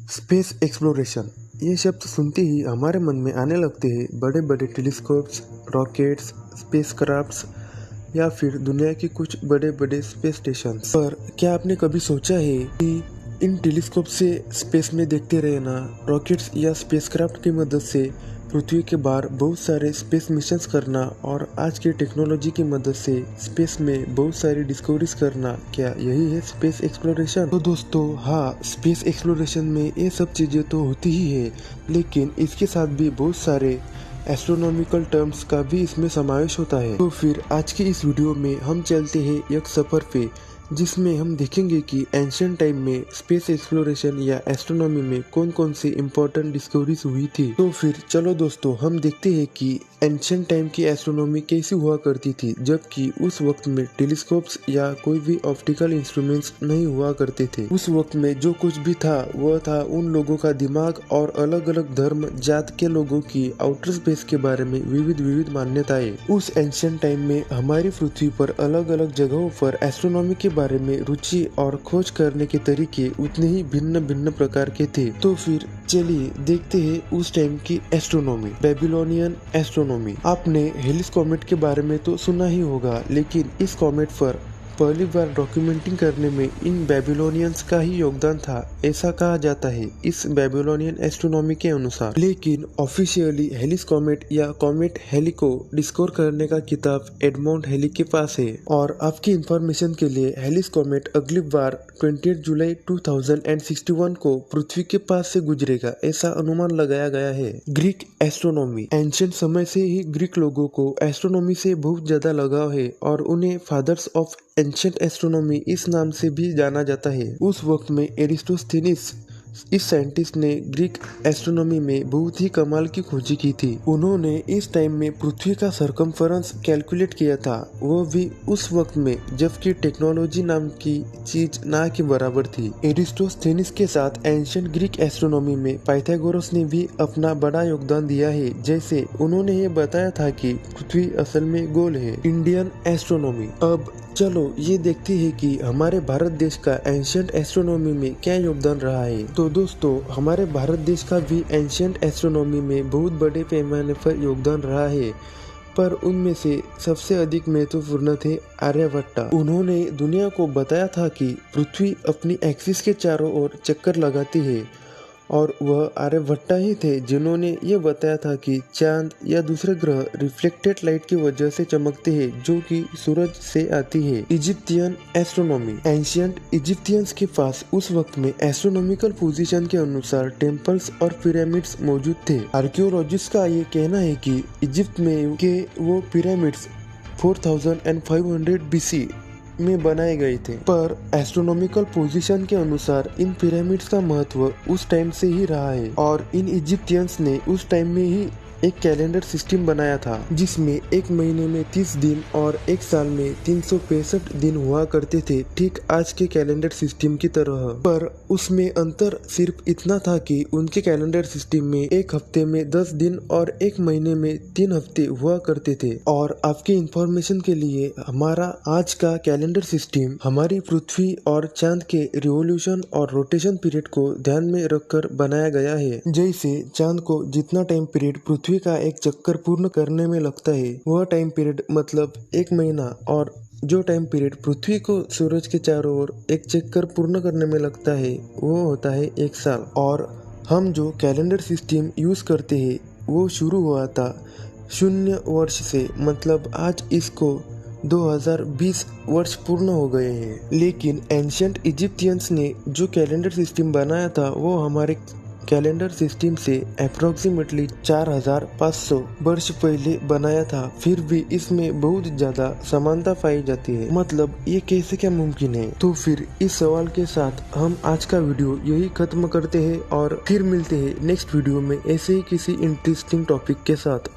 Space exploration ये शब्द सुनते ही हमारे मन में आने लगते हैं बड़े बड़े टेलीस्कोप्स, रॉकेट्स, स्पेसक्राफ्ट्स या फिर दुनिया के कुछ बड़े बड़े स्पेस स्टेशन। पर क्या आपने कभी सोचा है कि इन टेलीस्कोप से स्पेस में देखते रहना, रॉकेट्स या स्पेसक्राफ्ट की मदद से पृथ्वी के बाहर बहुत सारे स्पेस मिशंस करना और आज की टेक्नोलॉजी की मदद से स्पेस में बहुत सारी डिस्कवरीज करना, क्या यही है स्पेस एक्सप्लोरेशन? तो दोस्तों हाँ, स्पेस एक्सप्लोरेशन में ये सब चीजें तो होती ही है, लेकिन इसके साथ भी बहुत सारे एस्ट्रोनॉमिकल टर्म्स का भी इसमें समावेश होता है। तो फिर आज की इस वीडियो में हम चलते हैं एक सफर पे, जिसमें हम देखेंगे कि एंशिएंट टाइम में स्पेस एक्सप्लोरेशन या एस्ट्रोनॉमी में कौन कौन सी इम्पोर्टेंट डिस्कवरीज हुई थी। तो फिर चलो दोस्तों हम देखते हैं कि एंशिएंट टाइम की एस्ट्रोनॉमी कैसी हुआ करती थी, जबकि उस वक्त में टेलीस्कोप्स या कोई भी ऑप्टिकल इंस्ट्रूमेंट्स नहीं हुआ करते थे। उस वक्त में जो कुछ भी था वह था उन लोगों का दिमाग और अलग अलग धर्म जात के लोगों की आउटर स्पेस के बारे में विविध मान्यताएं। उस एंशिएंट टाइम में हमारी पृथ्वी पर अलग अलग जगहों पर एस्ट्रोनॉमी के बारे में रुचि और खोज करने के तरीके उतने ही भिन्न भिन्न प्रकार के थे। तो फिर चलिए देखते हैं उस टाइम की एस्ट्रोनॉमी। Babylonian astronomy. आपने हेलिस कॉमेट के बारे में तो सुना ही होगा, लेकिन इस कॉमेट पर पहली बार डॉक्यूमेंटिंग करने में इन बेबीलोनियंस का ही योगदान था, ऐसा कहा जाता है इस बेबीलोनियन एस्ट्रोनॉमी के अनुसार। लेकिन ऑफिशियली हेलिस कॉमेट या कॉमेट हेली को डिस्कवर करने का किताब एडमंड हेली के पास है। और आपकी इंफॉर्मेशन के लिए हेलिस कॉमेट अगली बार 28 जुलाई 2061 को पृथ्वी के पास से गुजरेगा, ऐसा अनुमान लगाया गया है। Greek astronomy. एंशिएंट समय से ही ग्रीक लोगों को एस्ट्रोनॉमी से बहुत ज्यादा लगाव है और उन्हें फादर्स ऑफ एंशिएंट एस्ट्रोनॉमी इस नाम से भी जाना जाता है। उस वक्त में एरिस्टोस्थेनिस इस साइंटिस्ट ने ग्रीक एस्ट्रोनॉमी में बहुत ही कमाल की खोजी की थी। उन्होंने इस टाइम में पृथ्वी का सरकमफेरेंस कैलकुलेट किया था, वो भी उस वक्त में जबकि टेक्नोलॉजी नाम की चीज ना के बराबर थी। एरिस्टोस्थेनिस के साथ एंशिएंट ग्रीक एस्ट्रोनॉमी में पाइथागोरस ने भी अपना बड़ा योगदान दिया है। जैसे उन्होंने ये बताया था कि पृथ्वी असल में गोल है। Indian astronomy. अब चलो ये देखते हैं कि हमारे भारत देश का एंशिएंट एस्ट्रोनॉमी में क्या योगदान रहा है। तो दोस्तों हमारे भारत देश का भी एंशिएंट एस्ट्रोनॉमी में बहुत बड़े पैमाने पर योगदान रहा है, पर उनमें से सबसे अधिक महत्वपूर्ण थे आर्यभट्ट। उन्होंने दुनिया को बताया था कि पृथ्वी अपनी एक्सिस के चारों ओर चक्कर लगाती है, और वह आर्यभट्ट ही थे जिन्होंने ये बताया था कि चांद या दूसरे ग्रह रिफ्लेक्टेड लाइट की वजह से चमकते हैं, जो कि सूरज से आती है। Egyptian astronomy. एंशिएंट इजिप्टियंस के पास उस वक्त में एस्ट्रोनॉमिकल पोजीशन के अनुसार टेम्पल्स और पिरामिड्स मौजूद थे। आर्कियोलॉजिस्ट का ये कहना है कि इजिप्ट में के वो पिरामिड्स 4500 BC में बनाए गए थे। पर एस्ट्रोनॉमिकल पोजीशन के अनुसार इन पिरामिड्स का महत्व उस टाइम से ही रहा है, और इन इजिप्टियंस ने उस टाइम में ही एक कैलेंडर सिस्टम बनाया था, जिसमें एक महीने में 30 दिन और एक साल में 365 दिन हुआ करते थे, ठीक आज के कैलेंडर सिस्टम की तरह। पर उसमें अंतर सिर्फ इतना था कि उनके कैलेंडर सिस्टम में एक हफ्ते में 10 दिन और एक महीने में 3 हफ्ते हुआ करते थे। और आपकी इंफॉर्मेशन के लिए हमारा आज का कैलेंडर सिस्टम हमारी पृथ्वी और चांद के रिवोल्यूशन और रोटेशन पीरियड को ध्यान में रखकर बनाया गया है। जैसे चांद को जितना टाइम पीरियड पृथ्वी का एक चक्कर पूर्ण करने में लगता है, वह टाइम पीरियड मतलब एक महीना, और जो टाइम पीरियड पृथ्वी को सूरज के चारों ओर एक चक्कर पूर्ण करने में लगता है वो होता है एक साल। और हम जो कैलेंडर सिस्टम यूज करते हैं वो शुरू हुआ था 0 वर्ष से, मतलब आज इसको 2020 वर्ष पूर्ण हो गए हैं। लेकिन एंशिएंट इजिप्टियंस ने जो कैलेंडर सिस्टम बनाया था वो हमारे कैलेंडर सिस्टम से अप्रोक्सीमेटली 4500 वर्ष पहले बनाया था, फिर भी इसमें बहुत ज्यादा समानता पाई जाती है। मतलब ये कैसे क्या मुमकिन है? तो फिर इस सवाल के साथ हम आज का वीडियो यही खत्म करते हैं और फिर मिलते हैं नेक्स्ट वीडियो में ऐसे ही किसी इंटरेस्टिंग टॉपिक के साथ।